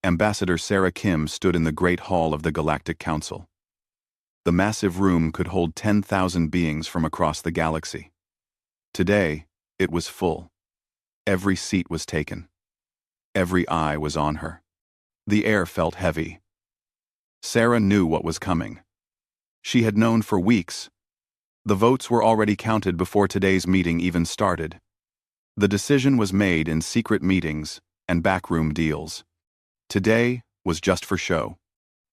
Ambassador Sarah Kim stood in the Great Hall of the Galactic Council. The massive room could hold 10,000 beings from across the galaxy. Today, it was full. Every seat was taken. Every eye was on her. The air felt heavy. Sarah knew what was coming. She had known for weeks. The votes were already counted before today's meeting even started. The decision was made in secret meetings and backroom deals. Today was just for show.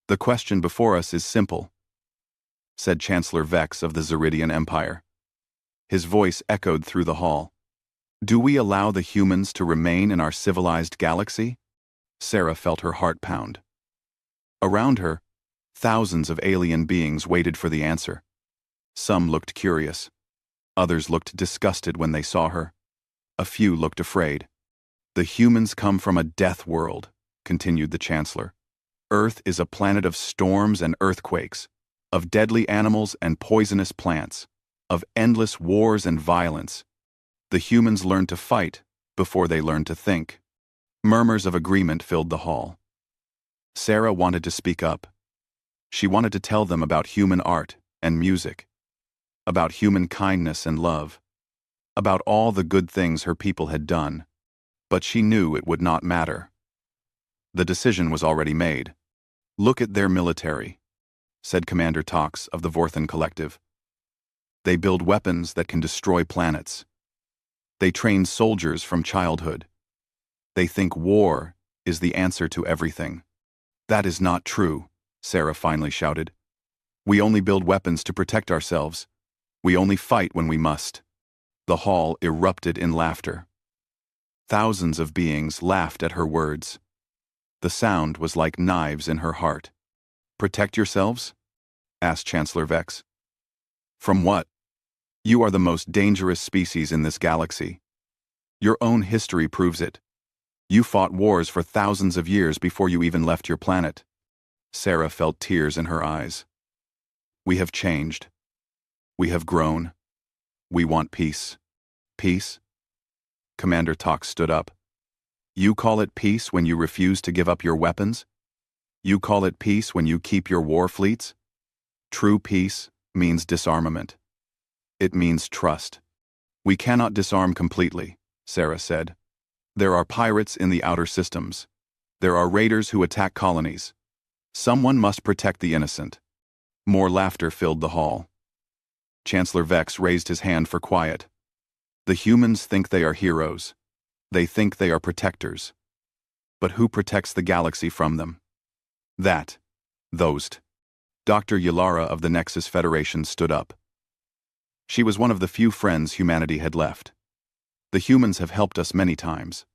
The question before us is simple, said Chancellor Vex of the Zeridian Empire. His voice echoed through the hall. Do we allow the humans to remain in our civilized galaxy? Sarah felt her heart pound. Around her, thousands of alien beings waited for the answer. Some looked curious. Others looked disgusted when they saw her. A few looked afraid. The humans come from a death world, continued the Chancellor. Earth is a planet of storms and earthquakes, of deadly animals and poisonous plants, of endless wars and violence. The humans learned to fight before they learned to think. Murmurs of agreement filled the hall. Sarah wanted to speak up. She wanted to tell them about human art and music, about human kindness and love, about all the good things her people had done, but she knew it would not matter. The decision was already made. Look at their military, said Commander Tox of the Vorthan Collective. They build weapons that can destroy planets. They train soldiers from childhood. They think war is the answer to everything. That is not true, Sarah finally shouted. We only build weapons to protect ourselves. We only fight when we must. The hall erupted in laughter. Thousands of beings laughed at her words. The sound was like knives in her heart. Protect yourselves? Asked Chancellor Vex. From what? You are the most dangerous species in this galaxy. Your own history proves it. You fought wars for thousands of years before you even left your planet. Sarah felt tears in her eyes. We have changed. We have grown. We want peace. Peace? Commander Tox stood up. You call it peace when you refuse to give up your weapons? You call it peace when you keep your war fleets? True peace means disarmament. It means trust. We cannot disarm completely, Sarah said. There are pirates in the outer systems. There are raiders who attack colonies. Someone must protect the innocent. More laughter filled the hall. Chancellor Vex raised his hand for quiet. The humans think they are heroes. They think they are protectors. But who protects the galaxy from them? Those. Dr. Ylara of the Nexus Federation stood up. She was one of the few friends humanity had left. The humans have helped us many times.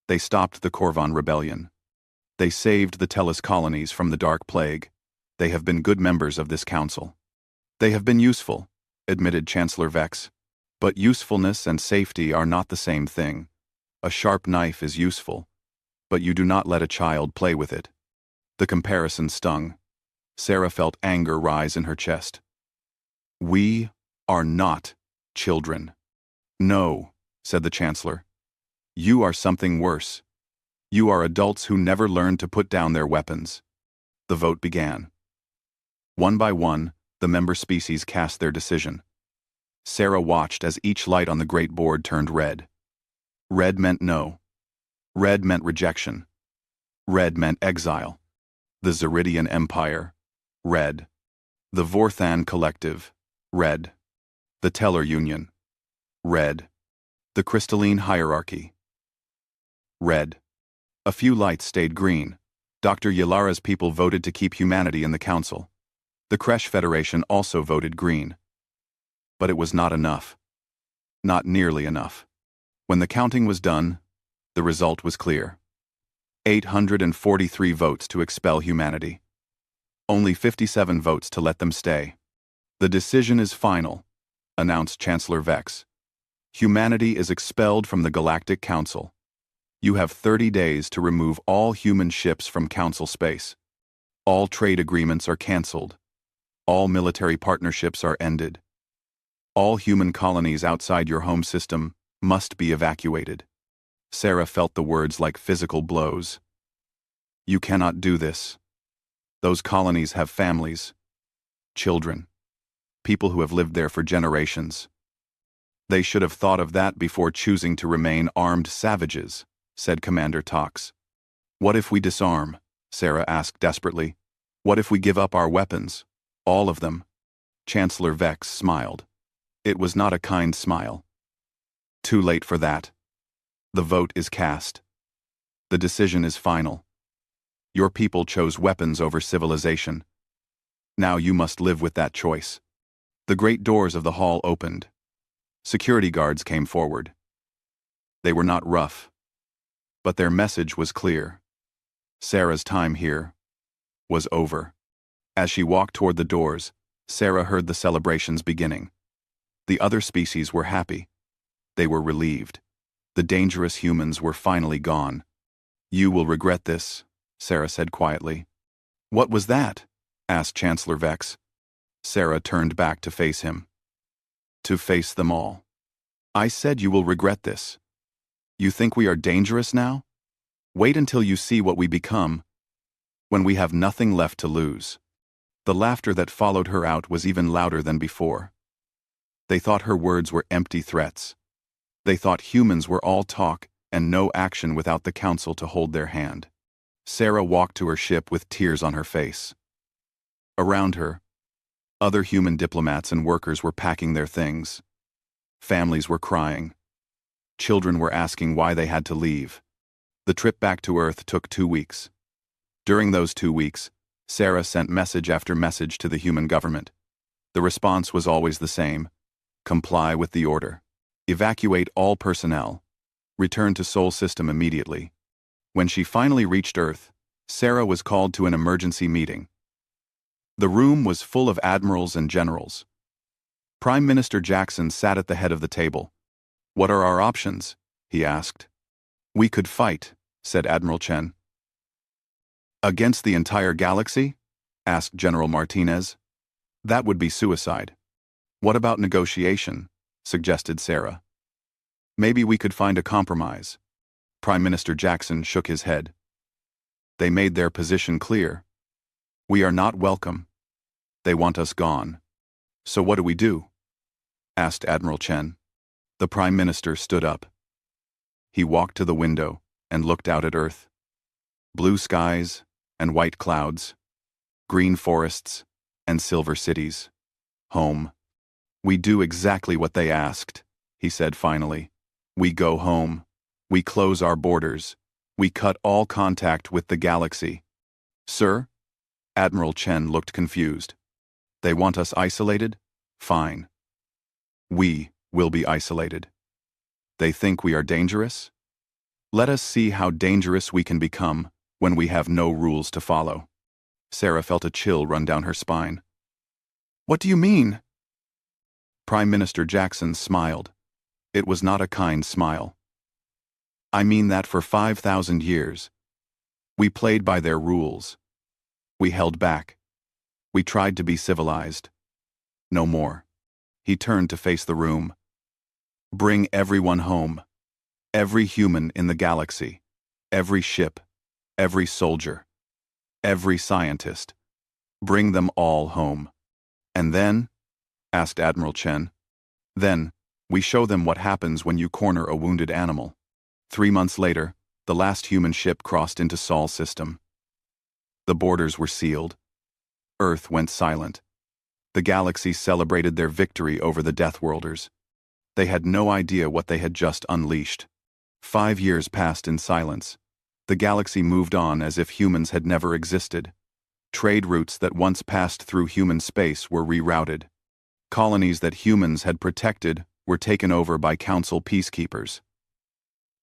They stopped the Corvan rebellion. They saved the Tellus colonies from the Dark Plague. They have been good members of this council. They have been useful, admitted Chancellor Vex. But usefulness and safety are not the same thing. A sharp knife is useful, but you do not let a child play with it. The comparison stung. Sarah felt anger rise in her chest. We are not children. No, said the Chancellor. You are something worse. You are adults who never learned to put down their weapons. The vote began. One by one, the member species cast their decision. Sarah watched as each light on the great board turned red. Red meant no. Red meant rejection. Red meant exile. The Zeridian Empire. Red. The Vorthan Collective. Red. The Teller Union. Red. The Crystalline Hierarchy. Red. A few lights stayed green. Dr. Yalara's people voted to keep humanity in the council. The Kresh Federation also voted green. But it was not enough. Not nearly enough. When the counting was done, the result was clear. 843 votes to expel humanity. Only 57 votes to let them stay. The decision is final, announced Chancellor Vex. Humanity is expelled from the Galactic Council. You have 30 days to remove all human ships from Council space. All trade agreements are cancelled. All military partnerships are ended. All human colonies outside your home system must be evacuated. Sarah felt the words like physical blows. You cannot do this. Those colonies have families, children, people who have lived there for generations. They should have thought of that before choosing to remain armed savages, said Commander Tox. What if we disarm? Sarah asked desperately. What if we give up our weapons? All of them? Chancellor Vex smiled. It was not a kind smile. Too late for that. The vote is cast. The decision is final. Your people chose weapons over civilization. Now you must live with that choice. The great doors of the hall opened. Security guards came forward. They were not rough, but their message was clear. Sarah's time here was over. As she walked toward the doors, Sarah heard the celebrations beginning. The other species were happy. They were relieved. The dangerous humans were finally gone. You will regret this, Sarah said quietly. What was that? Asked Chancellor Vex. Sarah turned back to face him. To face them all. I said you will regret this. You think we are dangerous now? Wait until you see what we become, when we have nothing left to lose. The laughter that followed her out was even louder than before. They thought her words were empty threats. They thought humans were all talk and no action without the council to hold their hand. Sarah walked to her ship with tears on her face. Around her, other human diplomats and workers were packing their things. Families were crying. Children were asking why they had to leave. The trip back to Earth took 2 weeks. During those 2 weeks, Sarah sent message after message to the human government. The response was always the same. Comply with the order. Evacuate all personnel. Return to Sol System immediately. When she finally reached Earth, Sarah was called to an emergency meeting. The room was full of admirals and generals. Prime Minister Jackson sat at the head of the table. What are our options? He asked. We could fight, said Admiral Chen. Against the entire galaxy? Asked General Martinez. That would be suicide. What about negotiation? Suggested Sarah. Maybe we could find a compromise. Prime Minister Jackson shook his head. They made their position clear. We are not welcome. They want us gone. So what do we do? Asked Admiral Chen. The Prime Minister stood up. He walked to the window and looked out at Earth. Blue skies and white clouds, green forests and silver cities. Home. We do exactly what they asked, he said finally. We go home. We close our borders. We cut all contact with the galaxy. Sir? Admiral Chen looked confused. They want us isolated? Fine. We will be isolated. They think we are dangerous? Let us see how dangerous we can become when we have no rules to follow. Sarah felt a chill run down her spine. What do you mean? Prime Minister Jackson smiled. It was not a kind smile. I mean that for 5,000 years, we played by their rules. We held back. We tried to be civilized. No more. He turned to face the room. Bring everyone home. Every human in the galaxy. Every ship. Every soldier. Every scientist. Bring them all home. And then? Asked Admiral Chen. Then, we show them what happens when you corner a wounded animal. 3 months later, the last human ship crossed into Sol System. The borders were sealed. Earth went silent. The galaxy celebrated their victory over the Deathworlders. They had no idea what they had just unleashed. 5 years passed in silence. The galaxy moved on as if humans had never existed. Trade routes that once passed through human space were rerouted. Colonies that humans had protected were taken over by Council peacekeepers.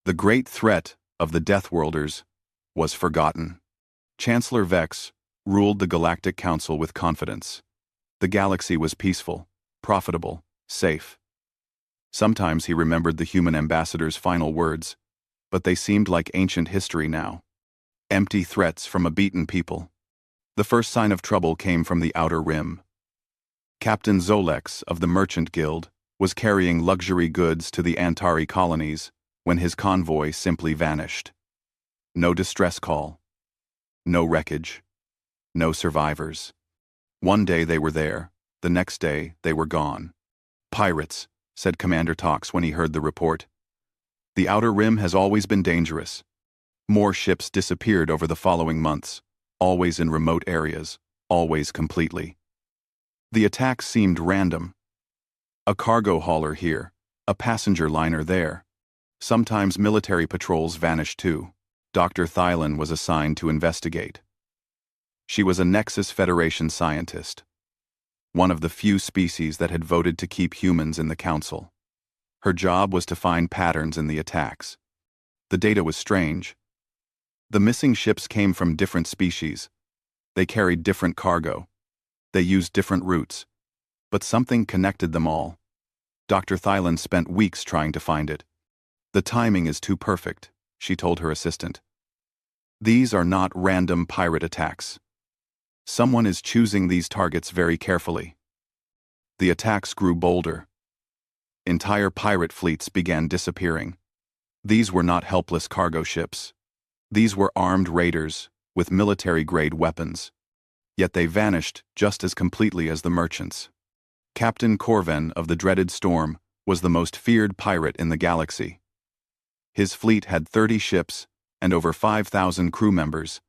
The great threat of the Deathworlders was forgotten. Chancellor Vex ruled the Galactic Council with confidence. The galaxy was peaceful, profitable, safe. Sometimes he remembered the human ambassador's final words, but they seemed like ancient history now. Empty threats from a beaten people. The first sign of trouble came from the Outer Rim. Captain Zolex of the Merchant Guild was carrying luxury goods to the Antari colonies when his convoy simply vanished. No distress call. No wreckage. No survivors. One day they were there, the next day they were gone. Pirates, said Commander Tox when he heard the report. The Outer Rim has always been dangerous. More ships disappeared over the following months, always in remote areas, always completely. The attacks seemed random. A cargo hauler here, a passenger liner there. Sometimes military patrols vanished too. Dr. Thylan was assigned to investigate. She was a Nexus Federation scientist, one of the few species that had voted to keep humans in the Council. Her job was to find patterns in the attacks. The data was strange. The missing ships came from different species. They carried different cargo. They used different routes. But something connected them all. Dr. Thylan spent weeks trying to find it. The timing is too perfect, she told her assistant. These are not random pirate attacks. Someone is choosing these targets very carefully. The attacks grew bolder. Entire pirate fleets began disappearing. These were not helpless cargo ships. These were armed raiders with military-grade weapons. Yet they vanished just as completely as the merchants. Captain Corven of the dreaded Storm was the most feared pirate in the galaxy. His fleet had 30 ships and over 5,000 crew members.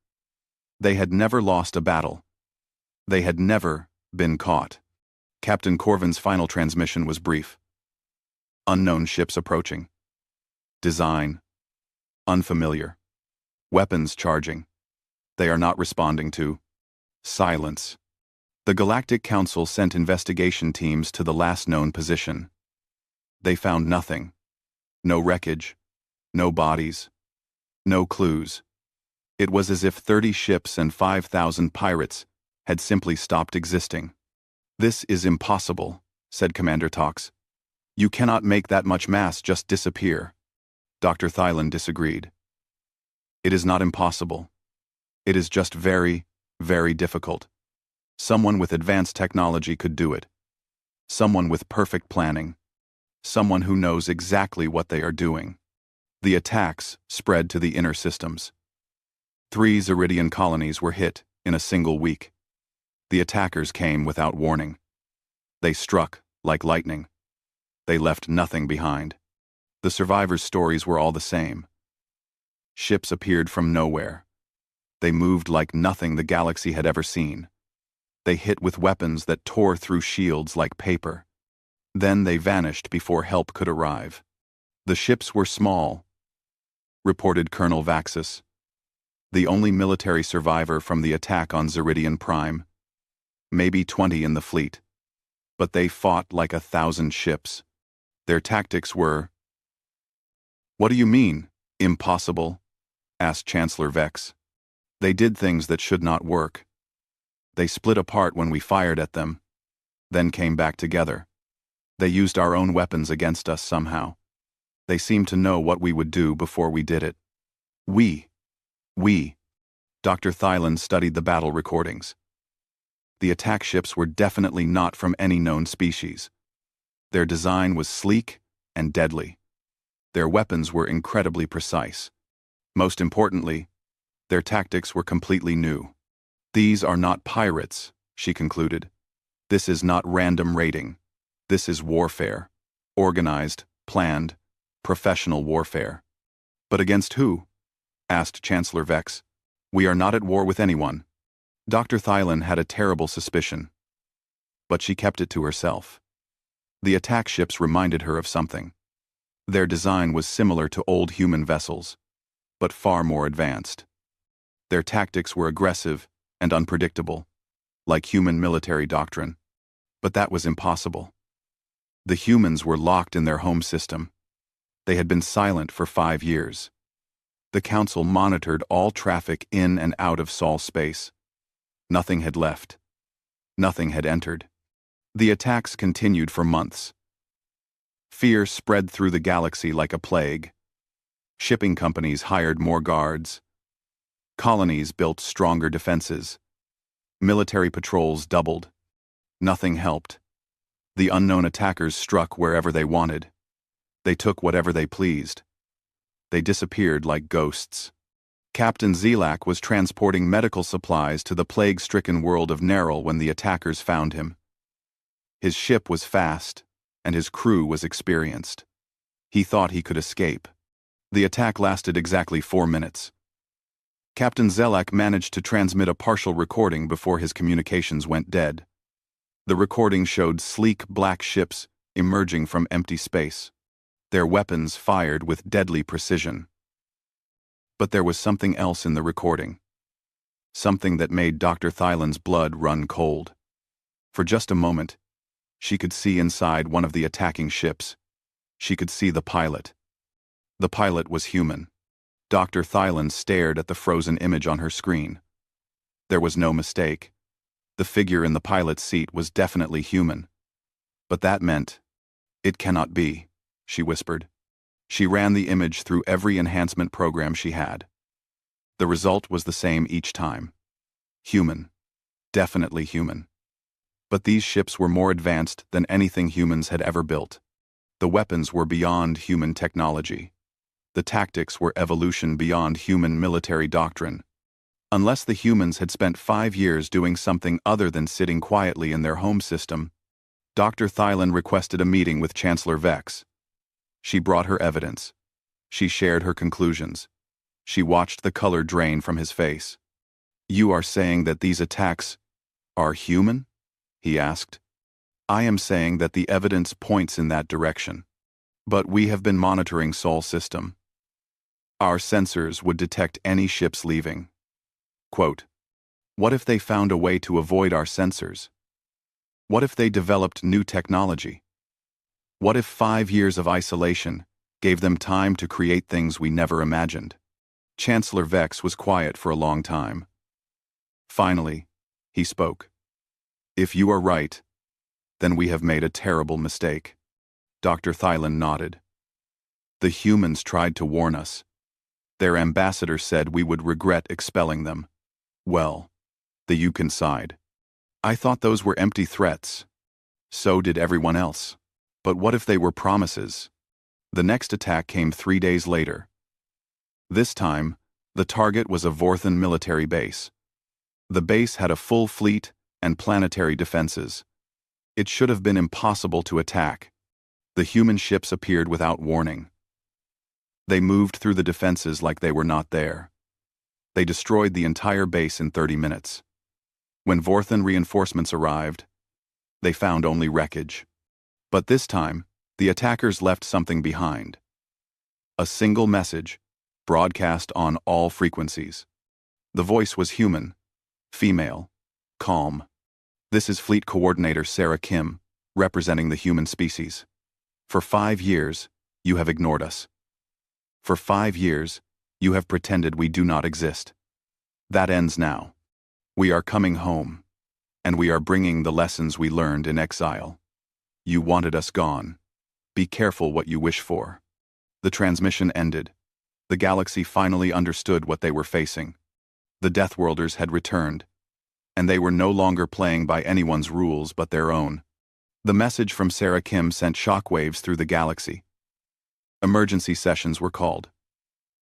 They had never lost a battle. They had never been caught. Captain Corven's final transmission was brief. Unknown ships approaching. Design. Unfamiliar. Weapons charging. They are not responding to. Silence. The Galactic Council sent investigation teams to the last known position. They found nothing. No wreckage. No bodies. No clues. It was as if 30 ships and 5,000 pirates had simply stopped existing. This is impossible, said Commander Tox. You cannot make that much mass just disappear. Dr. Thylan disagreed. It is not impossible. It is just very, very difficult. Someone with advanced technology could do it. Someone with perfect planning. Someone who knows exactly what they are doing. The attacks spread to the inner systems. 3 Zeridian colonies were hit in a single week. The attackers came without warning. They struck like lightning. They left nothing behind. The survivors' stories were all the same. Ships appeared from nowhere. They moved like nothing the galaxy had ever seen. They hit with weapons that tore through shields like paper. Then they vanished before help could arrive. The ships were small, reported Colonel Vaxus, the only military survivor from the attack on Zeridian Prime. Maybe 20 in the fleet. But they fought like 1,000 ships. Their tactics were... What do you mean, impossible? Asked Chancellor Vex. They did things that should not work. They split apart when we fired at them, then came back together. They used our own weapons against us somehow. They seemed to know what we would do before we did it. We. Dr. Thylan studied the battle recordings. The attack ships were definitely not from any known species. Their design was sleek and deadly. Their weapons were incredibly precise. Most importantly, their tactics were completely new. These are not pirates, she concluded. This is not random raiding. This is warfare. Organized, planned, professional warfare. But against who? Asked Chancellor Vex. We are not at war with anyone. Dr. Thylan had a terrible suspicion. But she kept it to herself. The attack ships reminded her of something. Their design was similar to old human vessels, but far more advanced. Their tactics were aggressive and unpredictable, like human military doctrine. But that was impossible. The humans were locked in their home system. They had been silent for 5 years. The Council monitored all traffic in and out of Sol space. Nothing had left. Nothing had entered. The attacks continued for months. Fear spread through the galaxy like a plague. Shipping companies hired more guards. Colonies built stronger defenses. Military patrols doubled. Nothing helped. The unknown attackers struck wherever they wanted. They took whatever they pleased. They disappeared like ghosts. Captain Zelak was transporting medical supplies to the plague-stricken world of Neril when the attackers found him. His ship was fast, and his crew was experienced. He thought he could escape. The attack lasted exactly 4 minutes. Captain Zelak managed to transmit a partial recording before his communications went dead. The recording showed sleek black ships emerging from empty space, their weapons fired with deadly precision. But there was something else in the recording. Something that made Dr. Thylan's blood run cold. For just a moment, she could see inside one of the attacking ships. She could see the pilot. The pilot was human. Dr. Thylan stared at the frozen image on her screen. There was no mistake. The figure in the pilot's seat was definitely human. But that meant, "It cannot be," she whispered. She ran the image through every enhancement program she had. The result was the same each time. Human. Definitely human. But these ships were more advanced than anything humans had ever built. The weapons were beyond human technology. The tactics were evolution beyond human military doctrine. Unless the humans had spent 5 years doing something other than sitting quietly in their home system, Dr. Thylan requested a meeting with Chancellor Vex. She brought her evidence. She shared her conclusions. She watched the color drain from his face. "You are saying that these attacks are human?" he asked. "I am saying that the evidence points in that direction. But we have been monitoring Sol system. Our sensors would detect any ships leaving." Quote, "What if they found a way to avoid our sensors? What if they developed new technology? What if 5 years of isolation gave them time to create things we never imagined?" Chancellor Vex was quiet for a long time. Finally, he spoke. "If you are right, then we have made a terrible mistake." Dr. Thylan nodded. "The humans tried to warn us. Their ambassador said we would regret expelling them. Well, the Yukon side. I thought those were empty threats. So did everyone else. But what if they were promises?" The next attack came 3 days later. This time, the target was a Vorthan military base. The base had a full fleet and planetary defenses. It should have been impossible to attack. The human ships appeared without warning. They moved through the defenses like they were not there. They destroyed the entire base in 30 minutes. When Vorthan reinforcements arrived, they found only wreckage. But this time, the attackers left something behind. A single message, broadcast on all frequencies. The voice was human, female, calm. "This is Fleet Coordinator Sarah Kim, representing the human species. For 5 years, you have ignored us. For 5 years, you have pretended we do not exist. That ends now. We are coming home, and we are bringing the lessons we learned in exile. You wanted us gone. Be careful what you wish for." The transmission ended. The galaxy finally understood what they were facing. The Deathworlders had returned, and they were no longer playing by anyone's rules but their own. The message from Sarah Kim sent shockwaves through the galaxy. Emergency sessions were called.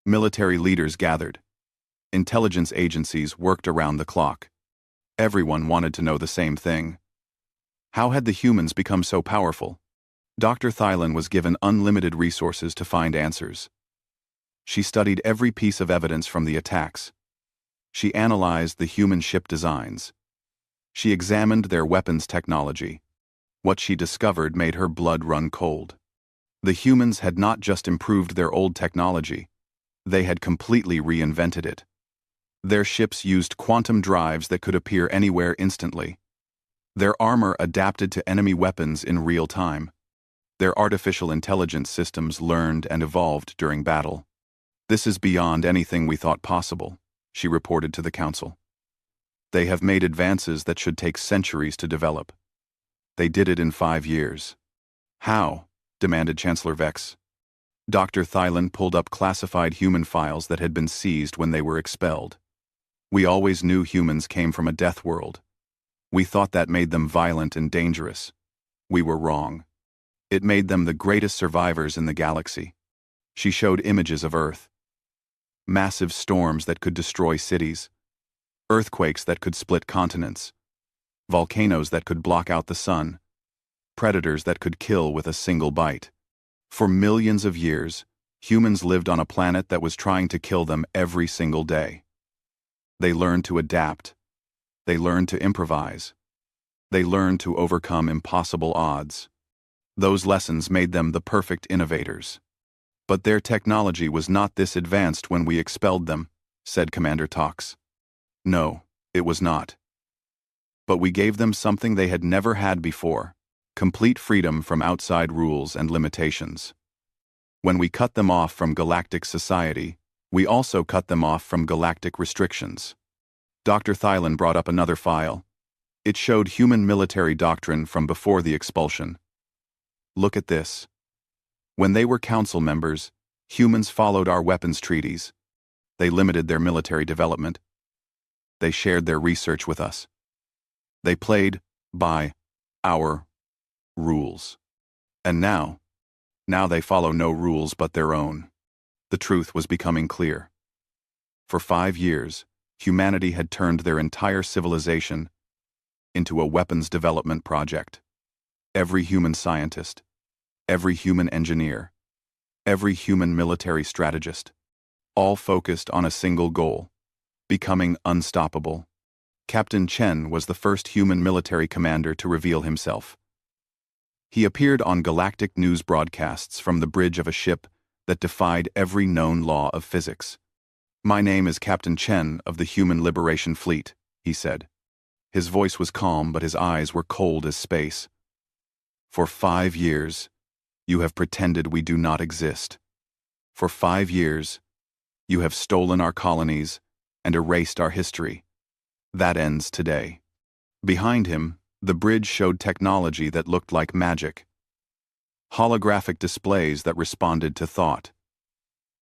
Military leaders gathered. Intelligence agencies worked around the clock. Everyone wanted to know the same thing. How had the humans become so powerful? Dr. Thylan was given unlimited resources to find answers. She studied every piece of evidence from the attacks. She analyzed the human ship designs. She examined their weapons technology. What she discovered made her blood run cold. The humans had not just improved their old technology, they had completely reinvented it. Their ships used quantum drives that could appear anywhere instantly. Their armor adapted to enemy weapons in real time. Their artificial intelligence systems learned and evolved during battle. "This is beyond anything we thought possible," she reported to the Council. "They have made advances that should take centuries to develop. They did it in 5 years." "How?" demanded Chancellor Vex. Dr. Thylan pulled up classified human files that had been seized when they were expelled. "We always knew humans came from a death world. We thought that made them violent and dangerous. We were wrong. It made them the greatest survivors in the galaxy." She showed images of Earth. Massive storms that could destroy cities, earthquakes that could split continents, volcanoes that could block out the sun, predators that could kill with a single bite. For millions of years, humans lived on a planet that was trying to kill them every single day. They learned to adapt. They learned to improvise. They learned to overcome impossible odds. Those lessons made them the perfect innovators. But their technology was not this advanced when we expelled them, said Commander Tox. No, it was not. But we gave them something they had never had before: complete freedom from outside rules and limitations. When we cut them off from galactic society, we also cut them off from galactic restrictions. Dr. Thylan brought up another file. It showed human military doctrine from before the expulsion. Look at this. When they were council members, humans followed our weapons treaties. They limited their military development. They shared their research with us. They played by our rules. And now they follow no rules but their own. The truth was becoming clear. For 5 years, humanity had turned their entire civilization into a weapons development project. Every human scientist, every human engineer, every human military strategist, all focused on a single goal: becoming unstoppable. Captain Chen was the first human military commander to reveal himself. He appeared on galactic news broadcasts from the bridge of a ship that defied every known law of physics. "My name is Captain Chen of the Human Liberation Fleet," he said. His voice was calm, but his eyes were cold as space. "For 5 years, you have pretended we do not exist. For 5 years, you have stolen our colonies and erased our history. That ends today." Behind him, the bridge showed technology that looked like magic. Holographic displays that responded to thought.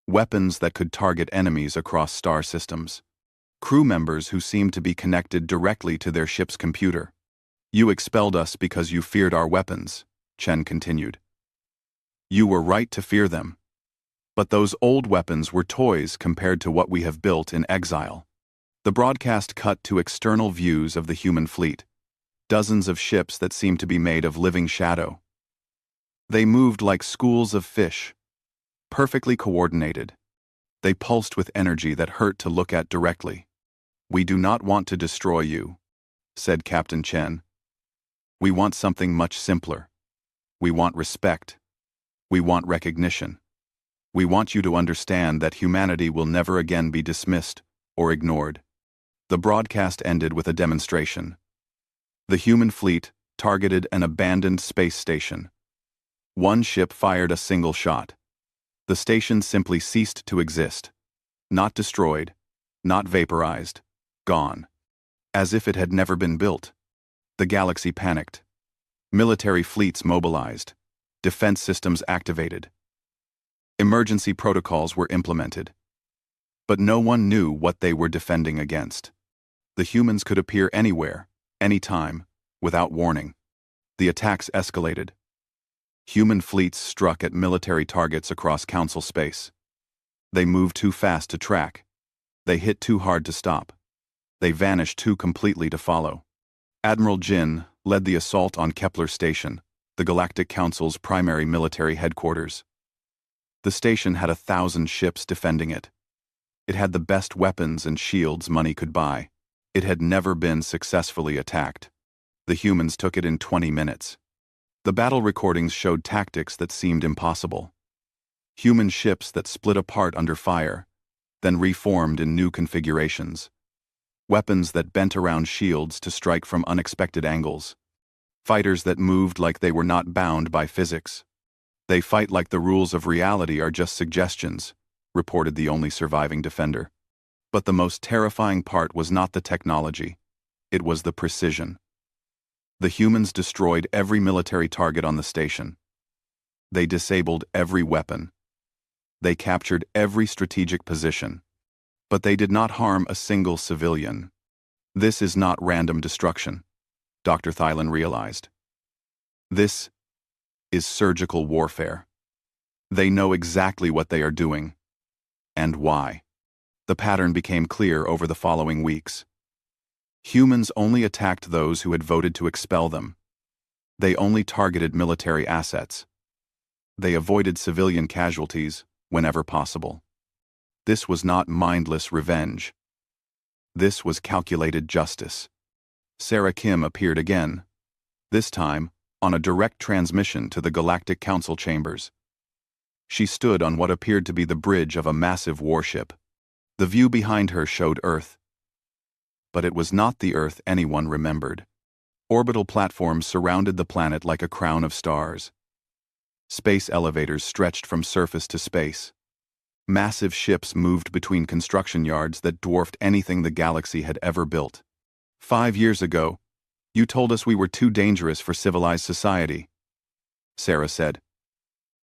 Weapons that could target enemies across star systems. Crew members who seemed to be connected directly to their ship's computer. "You expelled us because you feared our weapons," Chen continued. "You were right to fear them. But those old weapons were toys compared to what we have built in exile." The broadcast cut to external views of the human fleet. Dozens of ships that seemed to be made of living shadow. They moved like schools of fish, perfectly coordinated. They pulsed with energy that hurt to look at directly. "We do not want to destroy you," said Captain Chen. "We want something much simpler. We want respect. We want recognition. We want you to understand that humanity will never again be dismissed or ignored." The broadcast ended with a demonstration. The human fleet targeted an abandoned space station. One ship fired a single shot. The station simply ceased to exist. Not destroyed, not vaporized, gone. As if it had never been built. The galaxy panicked. Military fleets mobilized. Defense systems activated. Emergency protocols were implemented. But no one knew what they were defending against. The humans could appear anywhere, anytime, without warning. The attacks escalated. Human fleets struck at military targets across Council space. They moved too fast to track. They hit too hard to stop. They vanished too completely to follow. Admiral Jin led the assault on Kepler Station, the Galactic Council's primary military headquarters. The station had 1,000 ships defending it. It had the best weapons and shields money could buy. It had never been successfully attacked. The humans took it in 20 minutes. The battle recordings showed tactics that seemed impossible. Human ships that split apart under fire, then reformed in new configurations. Weapons that bent around shields to strike from unexpected angles. Fighters that moved like they were not bound by physics. "They fight like the rules of reality are just suggestions," reported the only surviving defender. But the most terrifying part was not the technology. It was the precision. The humans destroyed every military target on the station. They disabled every weapon. They captured every strategic position. But they did not harm a single civilian. This is not random destruction, Dr. Thylan realized. This is surgical warfare. They know exactly what they are doing and why. The pattern became clear over the following weeks. Humans only attacked those who had voted to expel them. They only targeted military assets. They avoided civilian casualties whenever possible. This was not mindless revenge. This was calculated justice. Sarah Kim appeared again, this time on a direct transmission to the Galactic Council chambers. She stood on what appeared to be the bridge of a massive warship. The view behind her showed Earth. But it was not the Earth anyone remembered. Orbital platforms surrounded the planet like a crown of stars. Space elevators stretched from surface to space. Massive ships moved between construction yards that dwarfed anything the galaxy had ever built. 5 years ago, you told us we were too dangerous for civilized society, Sarah said.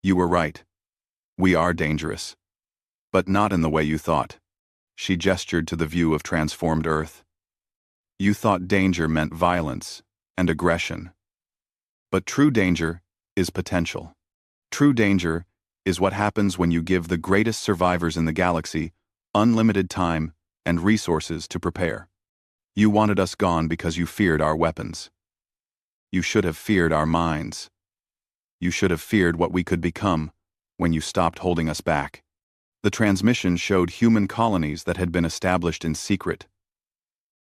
You were right. We are dangerous. But not in the way you thought. She gestured to the view of transformed Earth. You thought danger meant violence and aggression. But true danger is potential. True danger is what happens when you give the greatest survivors in the galaxy unlimited time and resources to prepare. You wanted us gone because you feared our weapons. You should have feared our minds. You should have feared what we could become when you stopped holding us back. The transmission showed human colonies that had been established in secret.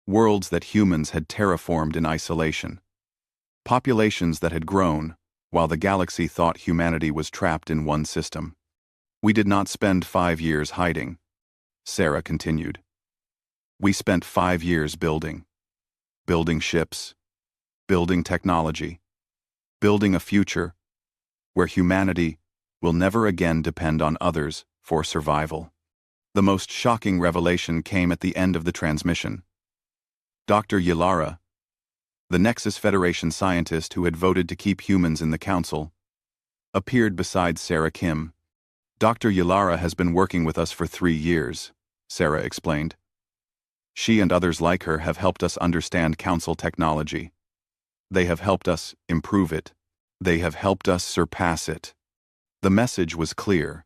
Worlds that humans had terraformed in isolation. Populations that had grown while the galaxy thought humanity was trapped in one system. We did not spend 5 years hiding, Sarah continued. We spent 5 years building. Building ships. Building technology. Building a future where humanity will never again depend on others for survival. The most shocking revelation came at the end of the transmission. Dr. Yillara, the Nexus Federation scientist who had voted to keep humans in the council, appeared beside Sarah Kim. Dr. Yillara has been working with us for 3 years, Sarah explained. She and others like her have helped us understand council technology. They have helped us improve it. They have helped us surpass it. The message was clear.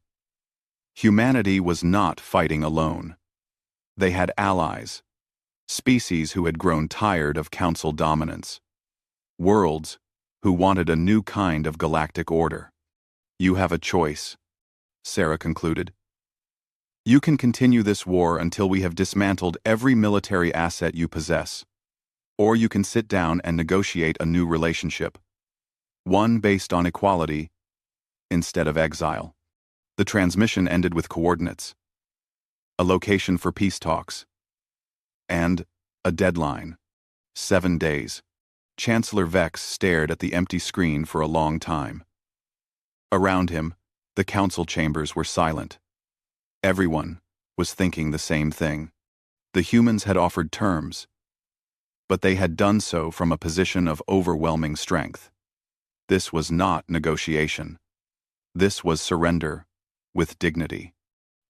Humanity was not fighting alone. They had allies. Species who had grown tired of council dominance. Worlds who wanted a new kind of galactic order. You have a choice, Sarah concluded. You can continue this war until we have dismantled every military asset you possess. Or you can sit down and negotiate a new relationship. One based on equality instead of exile. The transmission ended with coordinates. A location for peace talks. And a deadline. 7 days. Chancellor Vex stared at the empty screen for a long time. Around him, the council chambers were silent. Everyone was thinking the same thing. The humans had offered terms, but they had done so from a position of overwhelming strength. This was not negotiation. This was surrender, with dignity.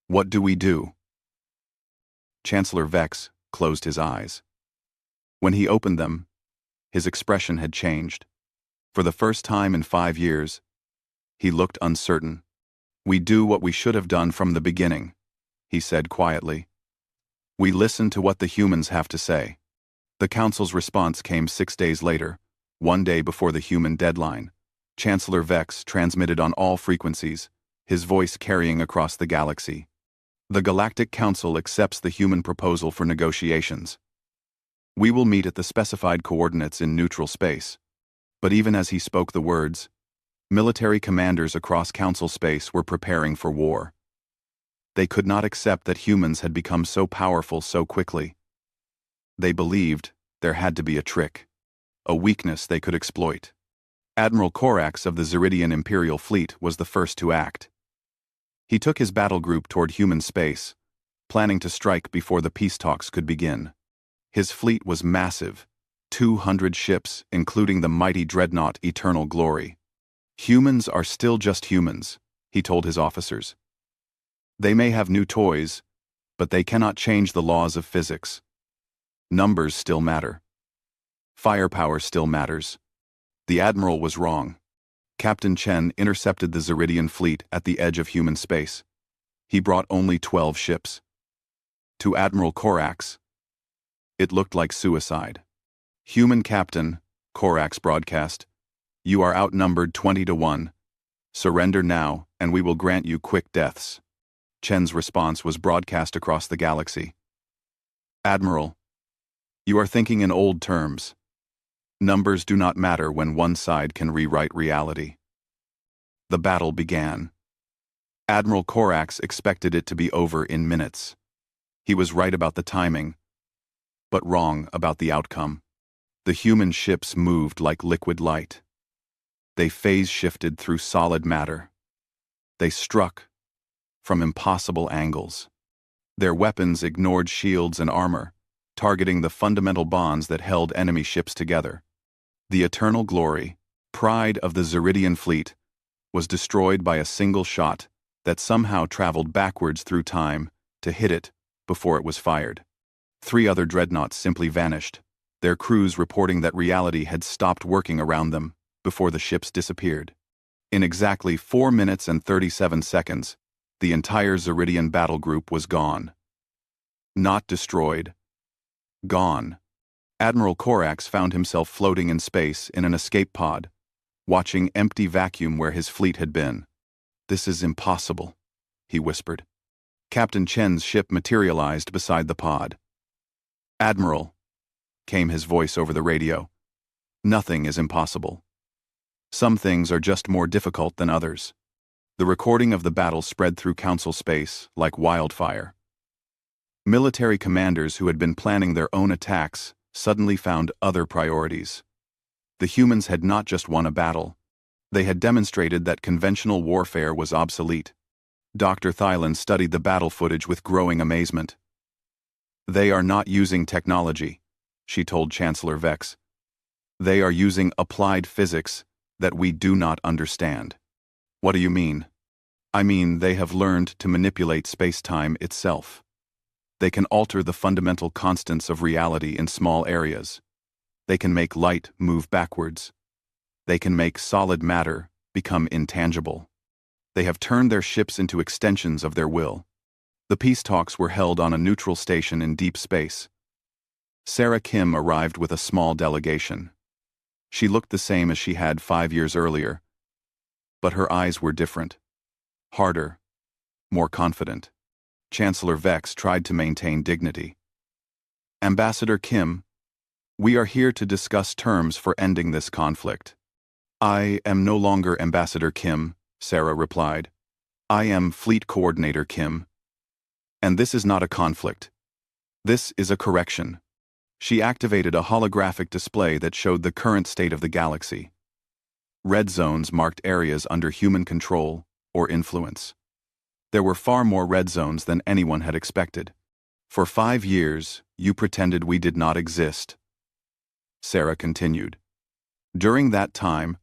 What do we do? Chancellor Vex closed his eyes. When he opened them, his expression had changed. For the first time in 5 years, he looked uncertain. We do what we should have done from the beginning, he said quietly. We listen to what the humans have to say. The council's response came 6 days later, 1 day before the human deadline. Chancellor Vex transmitted on all frequencies, his voice carrying across the galaxy. The Galactic Council accepts the human proposal for negotiations. We will meet at the specified coordinates in neutral space. But even as he spoke the words, military commanders across council space were preparing for war. They could not accept that humans had become so powerful so quickly. They believed there had to be a trick, a weakness they could exploit. Admiral Korax of the Zeridian Imperial Fleet was the first to act. He took his battle group toward human space, planning to strike before the peace talks could begin. His fleet was massive, 200 ships, including the mighty dreadnought Eternal Glory. Humans are still just humans, he told his officers. They may have new toys, but they cannot change the laws of physics. Numbers still matter. Firepower still matters. The Admiral was wrong. Captain Chen intercepted the Zeridian fleet at the edge of human space. He brought only 12 ships. To Admiral Corax, it looked like suicide. "Human Captain," Corax broadcast, "you are outnumbered 20-1. Surrender now, and we will grant you quick deaths." Chen's response was broadcast across the galaxy. "Admiral, you are thinking in old terms. Numbers do not matter when one side can rewrite reality." The battle began. Admiral Corax expected it to be over in minutes. He was right about the timing, but wrong about the outcome. The human ships moved like liquid light. They phase-shifted through solid matter. They struck from impossible angles. Their weapons ignored shields and armor, targeting the fundamental bonds that held enemy ships together. The eternal glory, pride of the Zeridian fleet, was destroyed by a single shot that somehow traveled backwards through time to hit it before it was fired. 3 other dreadnoughts simply vanished, their crews reporting that reality had stopped working around them before the ships disappeared. In exactly 4 minutes and 37 seconds, the entire Zeridian battle group was gone. Not destroyed. Gone. Admiral Corax found himself floating in space in an escape pod, watching empty vacuum where his fleet had been. "This is impossible," he whispered. Captain Chen's ship materialized beside the pod. "Admiral," came his voice over the radio, "nothing is impossible. Some things are just more difficult than others." The recording of the battle spread through Council space like wildfire. Military commanders who had been planning their own attacks suddenly found other priorities. The humans had not just won a battle. They had demonstrated that conventional warfare was obsolete. Dr. Thylan studied the battle footage with growing amazement. "They are not using technology," she told Chancellor Vex. "They are using applied physics that we do not understand." "What do you mean?" "I mean they have learned to manipulate space-time itself. They can alter the fundamental constants of reality in small areas. They can make light move backwards. They can make solid matter become intangible. They have turned their ships into extensions of their will." The peace talks were held on a neutral station in deep space. Sarah Kim arrived with a small delegation. She looked the same as she had 5 years earlier, but her eyes were different. Harder, more confident. Chancellor Vex tried to maintain dignity. "Ambassador Kim, we are here to discuss terms for ending this conflict." "I am no longer Ambassador Kim," Sarah replied. "I am Fleet Coordinator Kim. And this is not a conflict. This is a correction." She activated a holographic display that showed the current state of the galaxy. Red zones marked areas under human control or influence. There were far more red zones than anyone had expected. "For 5 years, you pretended we did not exist," Sarah continued. "During that time,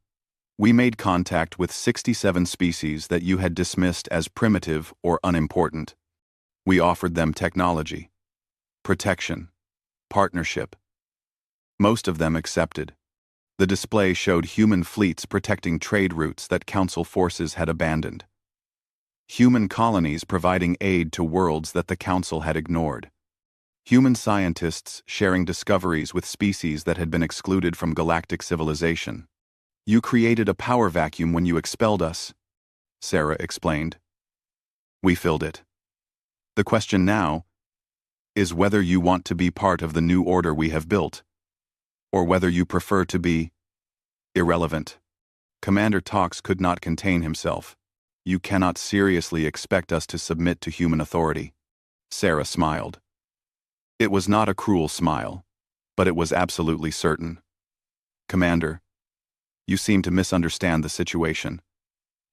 we made contact with 67 species that you had dismissed as primitive or unimportant. We offered them technology, protection, partnership. Most of them accepted. The display showed human fleets protecting trade routes that Council forces had abandoned. Human colonies providing aid to worlds that the Council had ignored. Human scientists sharing discoveries with species that had been excluded from galactic civilization. You created a power vacuum when you expelled us, Sarah explained. We filled it. The question now is whether you want to be part of the new order we have built, or whether you prefer to be irrelevant. Commander Tox could not contain himself. You cannot seriously expect us to submit to human authority. Sarah smiled. It was not a cruel smile, but it was absolutely certain. Commander, you seem to misunderstand the situation.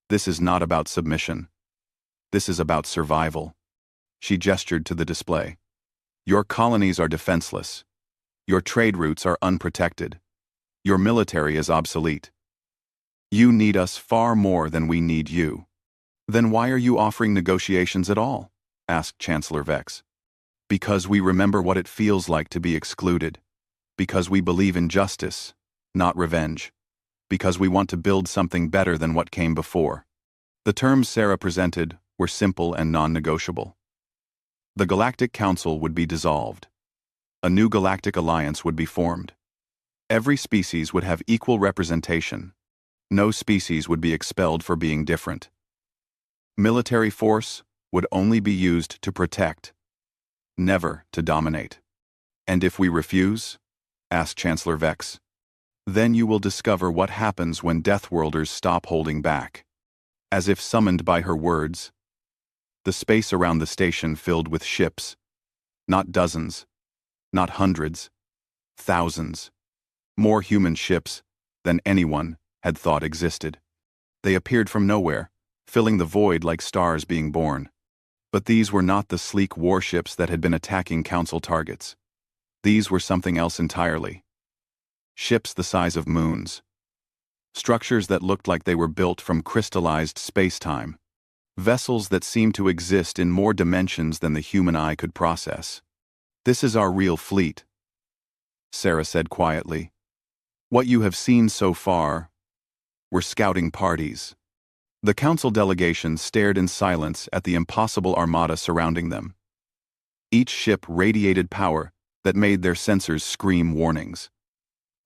This is not about submission. This is about survival. She gestured to the display. Your colonies are defenseless. Your trade routes are unprotected. Your military is obsolete. You need us far more than we need you. Then why are you offering negotiations at all? Asked Chancellor Vex. Because we remember what it feels like to be excluded. Because we believe in justice, not revenge. Because we want to build something better than what came before. The terms Sarah presented were simple and non-negotiable. The Galactic Council would be dissolved. A new galactic alliance would be formed. Every species would have equal representation. No species would be expelled for being different. Military force would only be used to protect, never to dominate. And if we refuse? Asked Chancellor Vex. Then you will discover what happens when Deathworlders stop holding back. As if summoned by her words, the space around the station filled with ships. Not dozens, not hundreds, thousands. More human ships than anyone had thought existed. They appeared from nowhere, filling the void like stars being born. But these were not the sleek warships that had been attacking Council targets. These were something else entirely. Ships the size of moons. Structures that looked like they were built from crystallized space-time. Vessels that seemed to exist in more dimensions than the human eye could process. This is our real fleet, Sarah said quietly. What you have seen so far were scouting parties. The Council delegation stared in silence at the impossible armada surrounding them. Each ship radiated power that made their sensors scream warnings.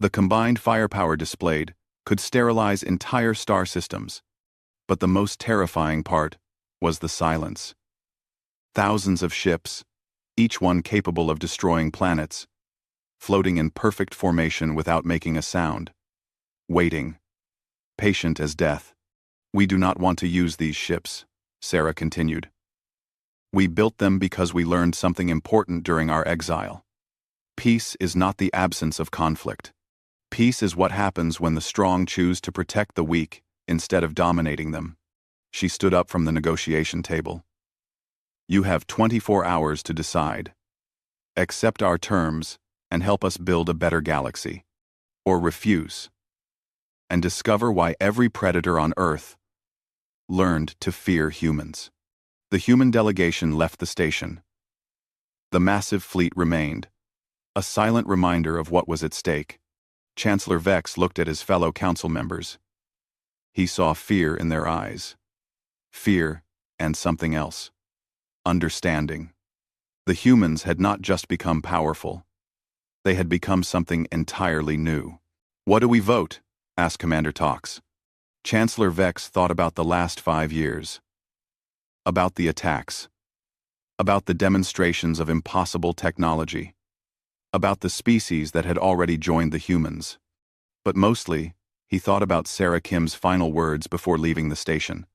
The combined firepower displayed could sterilize entire star systems. But the most terrifying part was the silence. Thousands of ships, each one capable of destroying planets, floating in perfect formation without making a sound. Waiting. Patient as death. We do not want to use these ships, Sarah continued. We built them because we learned something important during our exile. Peace is not the absence of conflict. Peace is what happens when the strong choose to protect the weak instead of dominating them. She stood up from the negotiation table. You have 24 hours to decide. Accept our terms and help us build a better galaxy. Or refuse. And discover why every predator on Earth learned to fear humans. The human delegation left the station. The massive fleet remained, a silent reminder of what was at stake. Chancellor Vex looked at his fellow council members. He saw fear in their eyes. Fear and something else. Understanding. The humans had not just become powerful. They had become something entirely new. What do we vote? Asked Commander Tox. Chancellor Vex thought about the last 5 years. About the attacks. About the demonstrations of impossible technology. About the species that had already joined the humans. But mostly, he thought about Sarah Kim's final words before leaving the station.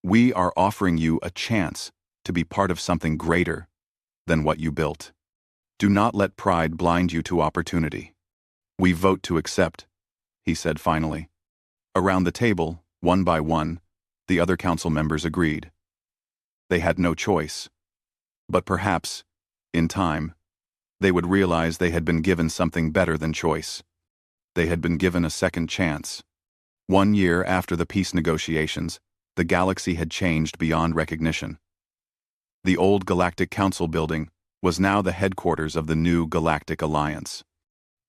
We are offering you a chance to be part of something greater than what you built. Do not let pride blind you to opportunity. We vote to accept, he said finally. Around the table, one by one, the other council members agreed. They had no choice. But perhaps, in time, they would realize they had been given something better than choice. They had been given a second chance. 1 year after the peace negotiations, the galaxy had changed beyond recognition. The old Galactic Council building was now the headquarters of the new Galactic Alliance.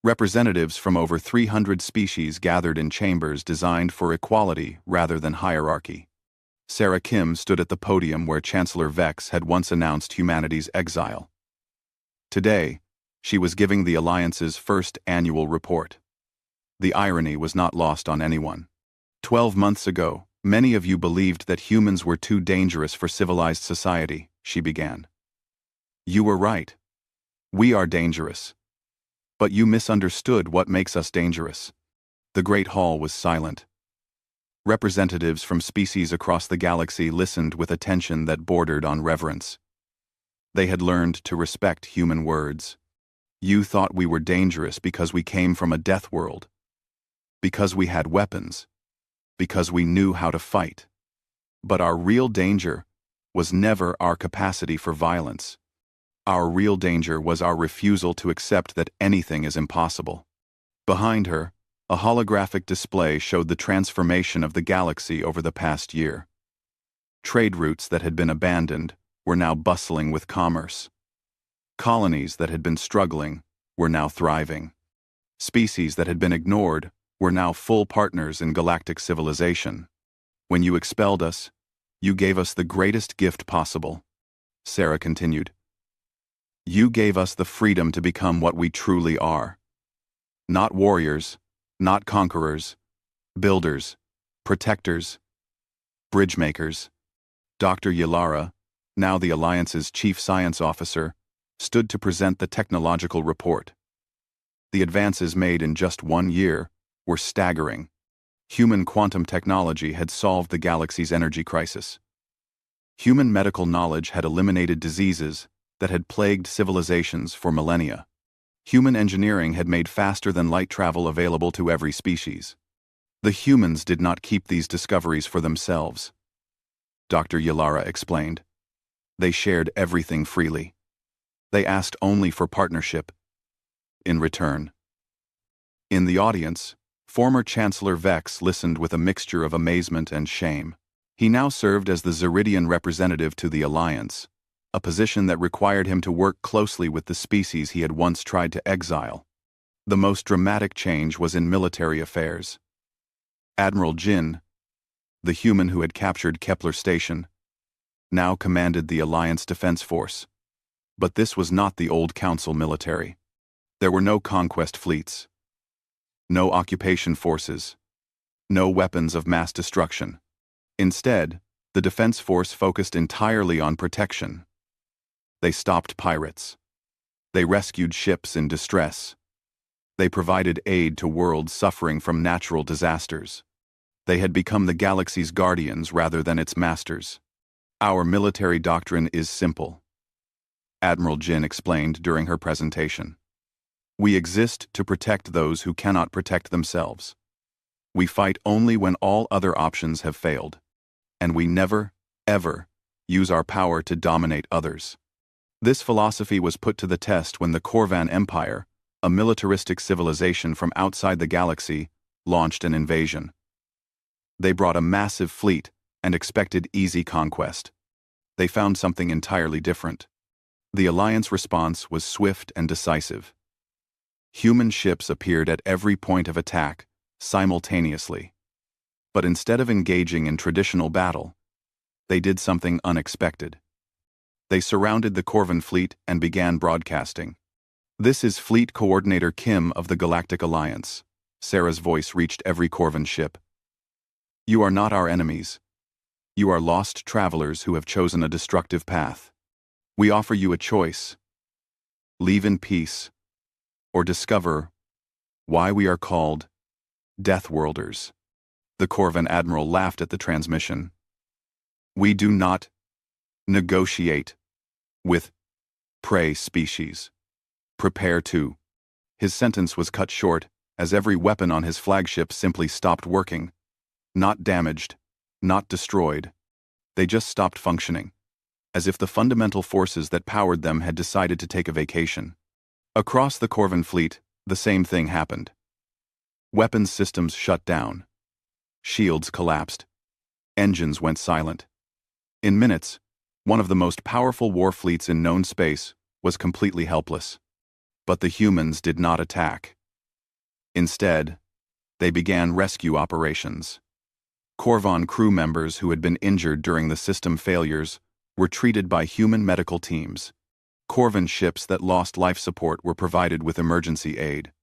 Representatives from over 300 species gathered in chambers designed for equality rather than hierarchy. Sarah Kim stood at the podium where Chancellor Vex had once announced humanity's exile. Today, she was giving the Alliance's first annual report. The irony was not lost on anyone. 12 months ago, many of you believed that humans were too dangerous for civilized society, she began. You were right. We are dangerous. But you misunderstood what makes us dangerous. The Great Hall was silent. Representatives from species across the galaxy listened with attention that bordered on reverence. They had learned to respect human words. You thought we were dangerous because we came from a death world. Because we had weapons. Because we knew how to fight. But our real danger was never our capacity for violence. Our real danger was our refusal to accept that anything is impossible. Behind her, a holographic display showed the transformation of the galaxy over the past year. Trade routes that had been abandoned were now bustling with commerce. Colonies that had been struggling were now thriving. Species that had been ignored were now full partners in galactic civilization. When you expelled us, you gave us the greatest gift possible: Sarah continued. You gave us the freedom to become what we truly are. Not warriors, not conquerors, builders, protectors, bridge makers. Dr. Yalara, now the Alliance's chief science officer, stood to present the technological report. The advances made in just 1 year were staggering. Human quantum technology had solved the galaxy's energy crisis. Human medical knowledge had eliminated diseases that had plagued civilizations for millennia. Human engineering had made faster-than-light travel available to every species. The humans did not keep these discoveries for themselves. Dr. Yalara explained. They shared everything freely. They asked only for partnership. In return. In the audience, former Chancellor Vex listened with a mixture of amazement and shame. He now served as the Zeridian representative to the Alliance, a position that required him to work closely with the species he had once tried to exile. The most dramatic change was in military affairs. Admiral Jin, the human who had captured Kepler Station, now commanded the Alliance Defense Force. But this was not the old Council military. There were no conquest fleets, no occupation forces, no weapons of mass destruction. Instead, the Defense Force focused entirely on protection. They stopped pirates. They rescued ships in distress. They provided aid to worlds suffering from natural disasters. They had become the galaxy's guardians rather than its masters. Our military doctrine is simple, Admiral Jin explained during her presentation. We exist to protect those who cannot protect themselves. We fight only when all other options have failed. And we never, ever, use our power to dominate others. This philosophy was put to the test when the Corvan Empire, a militaristic civilization from outside the galaxy, launched an invasion. They brought a massive fleet and expected easy conquest. They found something entirely different. The Alliance response was swift and decisive. Human ships appeared at every point of attack, simultaneously. But instead of engaging in traditional battle, they did something unexpected. They surrounded the Corvan fleet and began broadcasting. This is Fleet Coordinator Kim of the Galactic Alliance. Sarah's voice reached every Corvan ship. You are not our enemies. You are lost travelers who have chosen a destructive path. We offer you a choice. Leave in peace, or discover why we are called Deathworlders. The Corvan Admiral laughed at the transmission. We do not negotiate with prey species. Prepare to. His sentence was cut short, as every weapon on his flagship simply stopped working. Not damaged, not destroyed. They just stopped functioning, as if the fundamental forces that powered them had decided to take a vacation. Across the Corvan fleet, the same thing happened. Weapons systems shut down. Shields collapsed. Engines went silent. In minutes, one of the most powerful war fleets in known space was completely helpless. But the humans did not attack. Instead, they began rescue operations. Corvan crew members who had been injured during the system failures were treated by human medical teams. Corvan ships that lost life support were provided with emergency aid.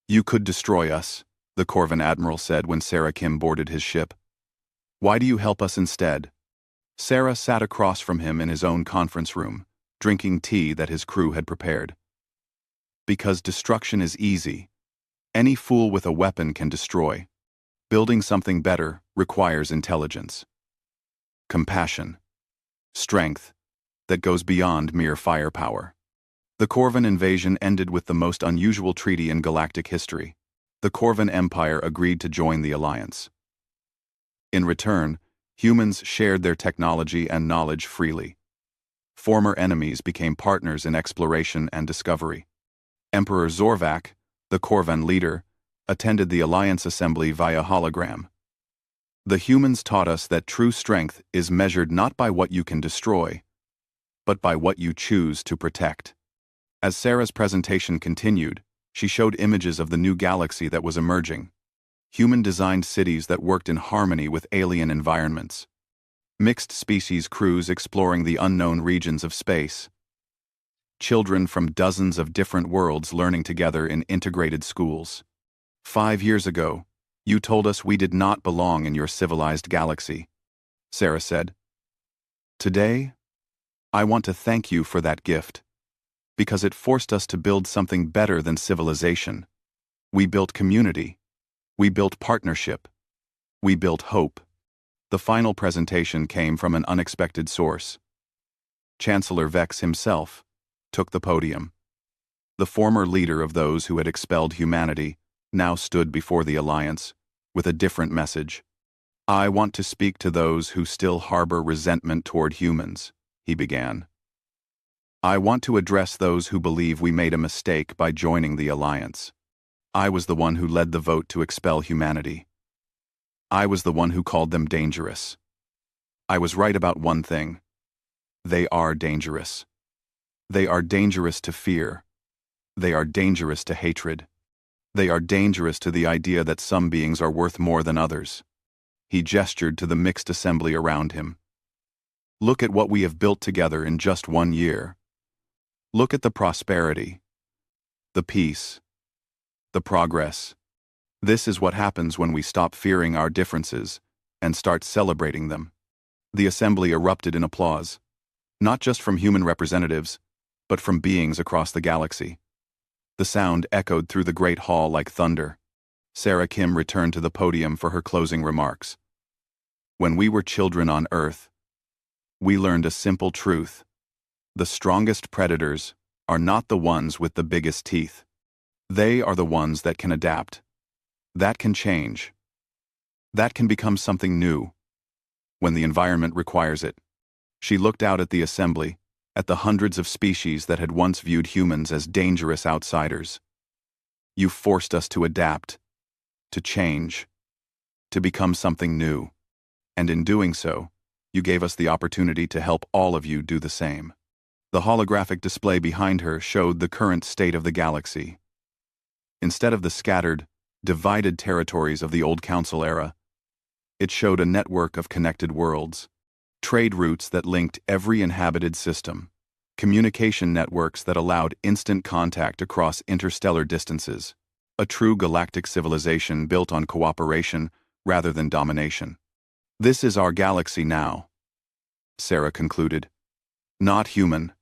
You could destroy us, the Corvan Admiral said when Sarah Kim boarded his ship. Why do you help us instead? Sarah sat across from him in his own conference room, drinking tea that his crew had prepared. Because destruction is easy. Any fool with a weapon can destroy. Building something better requires intelligence, compassion, strength that goes beyond mere firepower. The Corvan invasion ended with the most unusual treaty in galactic history. The Corvan Empire agreed to join the Alliance. In return, humans shared their technology and knowledge freely. Former enemies became partners in exploration and discovery. Emperor Zorvac, the Corvan leader, attended the Alliance Assembly via hologram. The humans taught us that true strength is measured not by what you can destroy, but by what you choose to protect. As Sarah's presentation continued, she showed images of the new galaxy that was emerging. Human-designed cities that worked in harmony with alien environments. Mixed species crews exploring the unknown regions of space. Children from dozens of different worlds learning together in integrated schools. 5 years ago, you told us we did not belong in your civilized galaxy, Sarah said. Today, I want to thank you for that gift, because it forced us to build something better than civilization. We built community. We built partnership. We built hope. The final presentation came from an unexpected source. Chancellor Vex himself took the podium. The former leader of those who had expelled humanity now stood before the Alliance with a different message. I want to speak to those who still harbor resentment toward humans, he began. I want to address those who believe we made a mistake by joining the Alliance. I was the one who led the vote to expel humanity. I was the one who called them dangerous. I was right about one thing. They are dangerous. They are dangerous to fear. They are dangerous to hatred. They are dangerous to the idea that some beings are worth more than others. He gestured to the mixed assembly around him. Look at what we have built together in just 1 year. Look at the prosperity, the peace, the progress. This is what happens when we stop fearing our differences and start celebrating them. The assembly erupted in applause, not just from human representatives, but from beings across the galaxy. The sound echoed through the great hall like thunder. Sarah Kim returned to the podium for her closing remarks. When we were children on Earth, we learned a simple truth. The strongest predators are not the ones with the biggest teeth. They are the ones that can adapt, that can change, that can become something new, when the environment requires it. She looked out at the assembly, at the hundreds of species that had once viewed humans as dangerous outsiders. You forced us to adapt, to change, to become something new. And in doing so, you gave us the opportunity to help all of you do the same. The holographic display behind her showed the current state of the galaxy. Instead of the scattered, divided territories of the old Council era, it showed a network of connected worlds. Trade routes that linked every inhabited system, communication networks that allowed instant contact across interstellar distances, a true galactic civilization built on cooperation rather than domination. This is our galaxy now, Sarah concluded. Not human,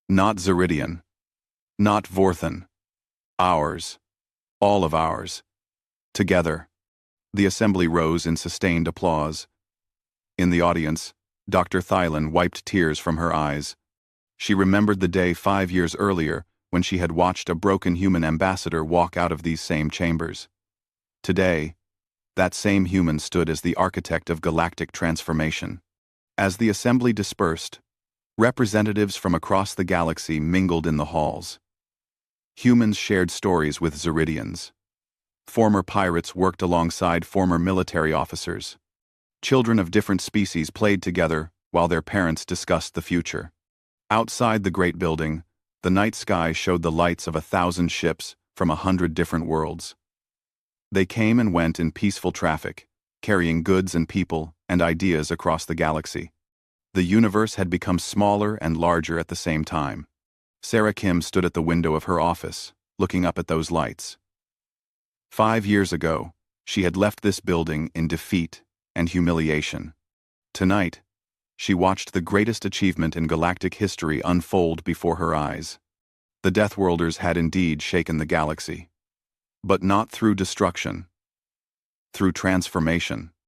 not Zeridian, not Vorthan. Ours, all of ours. Together. The assembly rose in sustained applause. In the audience, Dr. Thylan wiped tears from her eyes. She remembered the day 5 years earlier when she had watched a broken human ambassador walk out of these same chambers. Today, that same human stood as the architect of galactic transformation. As the assembly dispersed, representatives from across the galaxy mingled in the halls. Humans shared stories with Zeridians. Former pirates worked alongside former military officers. Children of different species played together while their parents discussed the future. Outside the great building, the night sky showed the lights of 1,000 ships from 100 different worlds. They came and went in peaceful traffic, carrying goods and people and ideas across the galaxy. The universe had become smaller and larger at the same time. Sarah Kim stood at the window of her office, looking up at those lights. 5 years ago, she had left this building in defeat and humiliation. Tonight, she watched the greatest achievement in galactic history unfold before her eyes. The Deathworlders had indeed shaken the galaxy. But not through destruction. Through transformation.